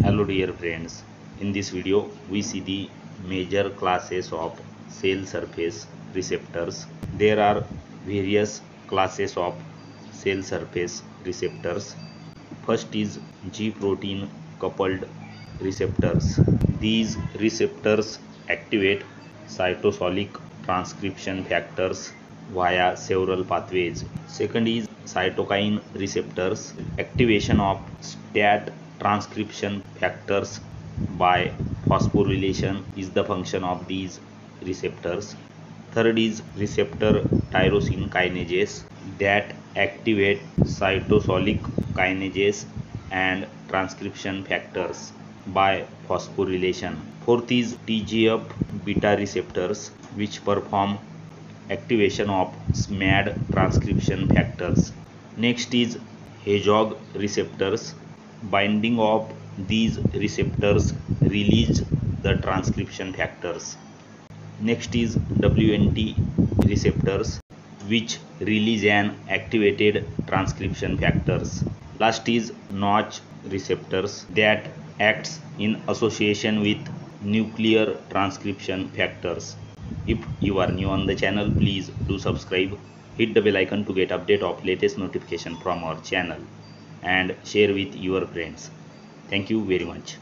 Hello dear friends, in this video we see the major classes of cell surface receptors. There are various classes of cell surface receptors. First is G protein coupled receptors. These receptors activate cytosolic transcription factors via several pathways. Second is cytokine receptors. Activation of STAT transcription factors by phosphorylation is the function of these receptors. Third is receptor tyrosine kinase that activate cytosolic kinase and transcription factors by phosphorylation. Fourth is TGF beta receptors which perform activation of SMAD transcription factors. Next is Hedgehog receptors. Binding of these receptors release the transcription factors. Next is WNT receptors which release an activated transcription factors. Last is Notch receptors that acts in association with nuclear transcription factors. If you are new on the channel, please do subscribe, hit the bell icon to get update of latest notification from our channel and share with your friends. Thank you very much.